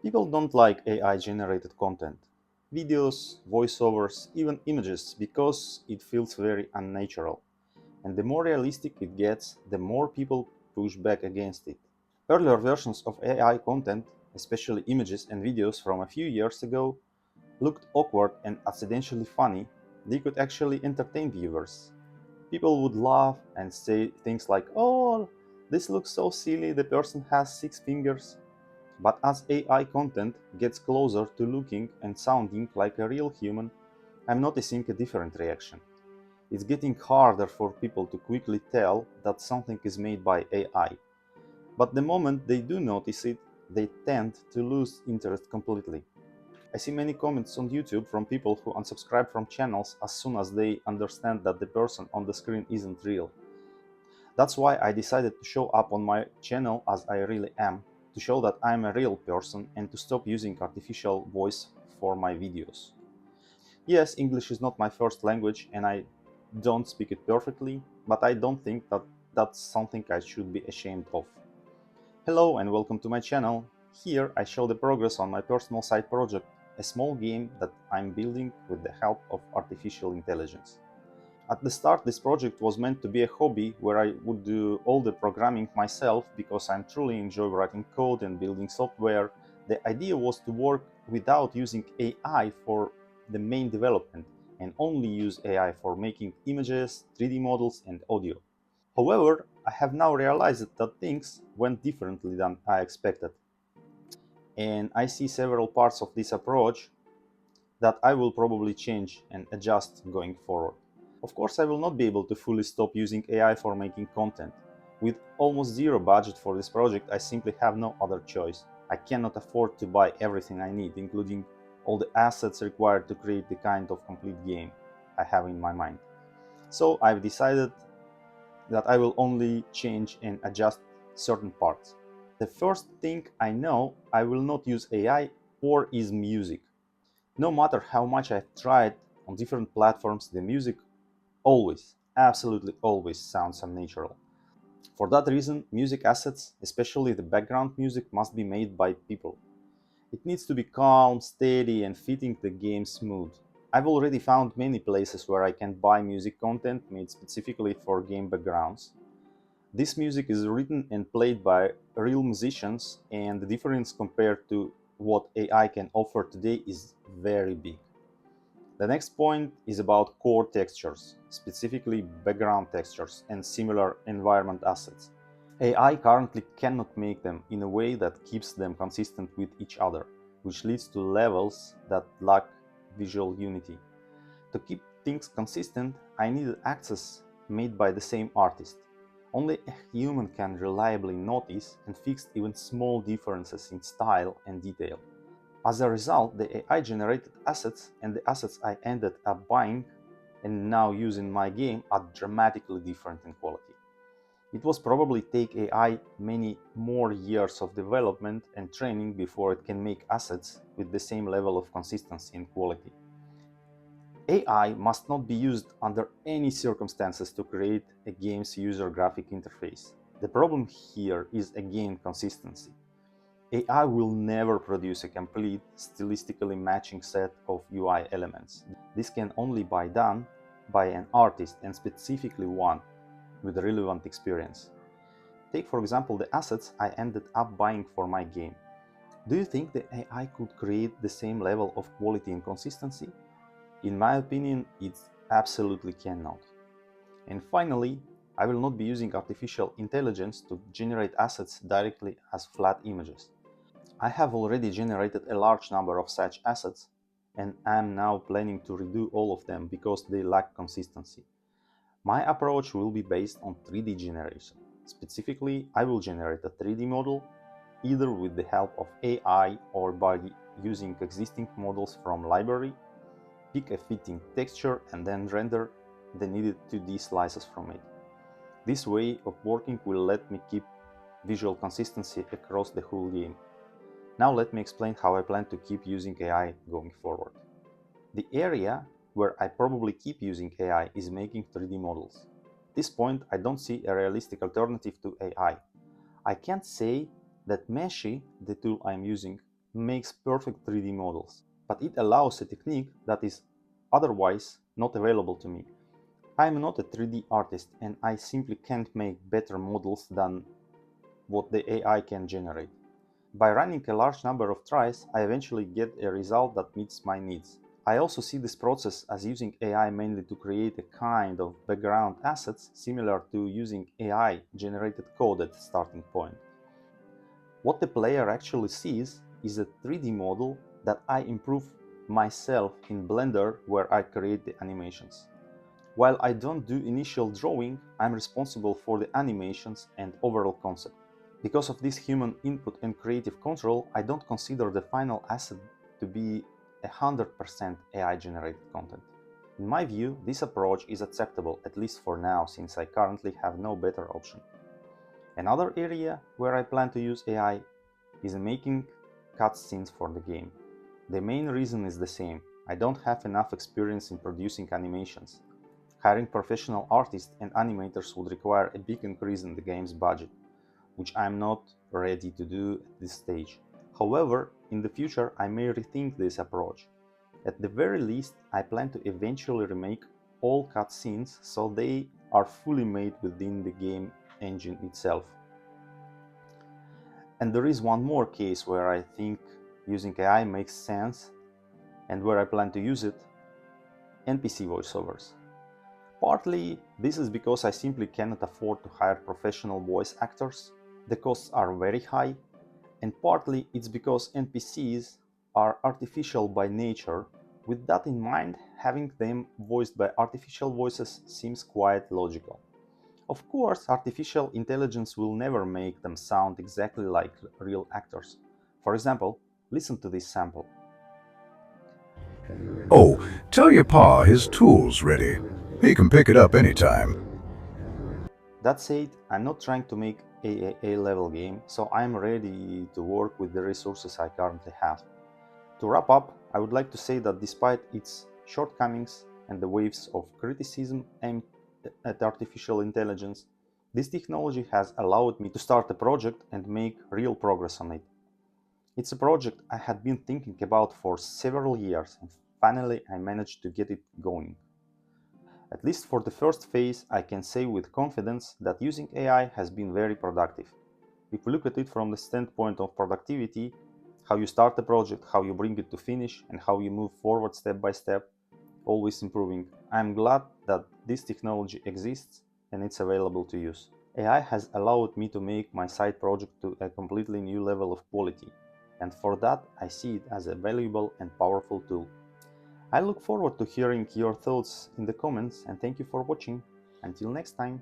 People don't like AI-generated content, videos, voiceovers, even images, because it feels very unnatural. And the more realistic it gets, the more people push back against it. Earlier versions of AI content, especially images and videos from a few years ago, looked awkward and accidentally funny. They could actually entertain viewers. People would laugh and say things like, "Oh, this looks so silly, the person has 6 fingers." But as AI content gets closer to looking and sounding like a real human, I'm noticing a different reaction. It's getting harder for people to quickly tell that something is made by AI. But the moment they do notice it, they tend to lose interest completely. I see many comments on YouTube from people who unsubscribe from channels as soon as they understand that the person on the screen isn't real. That's why I decided to show up on my channel as I really am, to show that I'm a real person and to stop using artificial voice for my videos. Yes, English is not my first language and I don't speak it perfectly, but I don't think that that's something I should be ashamed of. Hello and welcome to my channel. Here I show the progress on my personal side project, a small game that I'm building with the help of artificial intelligence. At the start, this project was meant to be a hobby where I would do all the programming myself because I truly enjoy writing code and building software. The idea was to work without using AI for the main development and only use AI for making images, 3D models, and audio. However, I have now realized that things went differently than I expected, and I see several parts of this approach that I will probably change and adjust going forward. Of course, I will not be able to fully stop using AI for making content. With almost zero budget for this project, I simply have no other choice. I cannot afford to buy everything I need, including all the assets required to create the kind of complete game I have in my mind. So I've decided that I will only change and adjust certain parts. The first thing I know I will not use AI for is music. No matter how much I've tried on different platforms, the music always, absolutely always sounds unnatural. For that reason, music assets, especially the background music, must be made by people. It needs to be calm, steady, and fitting the game's mood. I've already found many places where I can buy music content made specifically for game backgrounds. This music is written and played by real musicians, and the difference compared to what AI can offer today is very big. The next point is about core textures, specifically background textures and similar environment assets. AI currently cannot make them in a way that keeps them consistent with each other, which leads to levels that lack visual unity. To keep things consistent, I needed access made by the same artist. Only a human can reliably notice and fix even small differences in style and detail. As a result, the AI-generated assets and the assets I ended up buying and now use in my game are dramatically different in quality. It was probably take AI many more years of development and training before it can make assets with the same level of consistency and quality. AI must not be used under any circumstances to create a game's user graphic interface. The problem here is again consistency. AI will never produce a complete, stylistically matching set of UI elements. This can only be done by an artist, and specifically one with relevant experience. Take for example the assets I ended up buying for my game. Do you think the AI could create the same level of quality and consistency? In my opinion, it absolutely cannot. And finally, I will not be using artificial intelligence to generate assets directly as flat images. I have already generated a large number of such assets, and I am now planning to redo all of them because they lack consistency. My approach will be based on 3D generation. Specifically, I will generate a 3D model either with the help of AI or by using existing models from library, pick a fitting texture and then render the needed 2D slices from it. This way of working will let me keep visual consistency across the whole game. Now let me explain how I plan to keep using AI going forward. The area where I probably keep using AI is making 3D models. At this point, I don't see a realistic alternative to AI. I can't say that Meshi, the tool I'm using, makes perfect 3D models, but it allows a technique that is otherwise not available to me. I am not a 3D artist and I simply can't make better models than what the AI can generate. By running a large number of tries, I eventually get a result that meets my needs. I also see this process as using AI mainly to create a kind of background assets similar to using AI generated code at the starting point. What the player actually sees is a 3D model that I improve myself in Blender where I create the animations. While I don't do initial drawing, I'm responsible for the animations and overall concept. Because of this human input and creative control, I don't consider the final asset to be 100% AI generated content. In my view, this approach is acceptable, at least for now, since I currently have no better option. Another area where I plan to use AI is making cutscenes for the game. The main reason is the same. I don't have enough experience in producing animations. Hiring professional artists and animators would require a big increase in the game's budget, which I'm not ready to do at this stage. However, in the future I may rethink this approach. At the very least, I plan to eventually remake all cutscenes so they are fully made within the game engine itself. And there is one more case where I think using AI makes sense and where I plan to use it: NPC voiceovers. Partly this is because I simply cannot afford to hire professional voice actors. The costs are very high, and partly it's because NPCs are artificial by nature. With that in mind, having them voiced by artificial voices seems quite logical. Of course, artificial intelligence will never make them sound exactly like real actors. For example, listen to this sample. Oh, tell your pa his tool's ready. He can pick it up anytime. That said, I'm not trying to make a level game, so I'm ready to work with the resources I currently have. To wrap up, I would like to say that despite its shortcomings and the waves of criticism aimed at artificial intelligence, this technology has allowed me to start a project and make real progress on it. It's a project I had been thinking about for several years, and finally I managed to get it going. At least for the first phase, I can say with confidence that using AI has been very productive. If we look at it from the standpoint of productivity, how you start a project, how you bring it to finish, and how you move forward step by step, always improving, I'm glad that this technology exists and it's available to use. AI has allowed me to make my side project to a completely new level of quality, and for that I see it as a valuable and powerful tool. I look forward to hearing your thoughts in the comments, and thank you for watching. Until next time.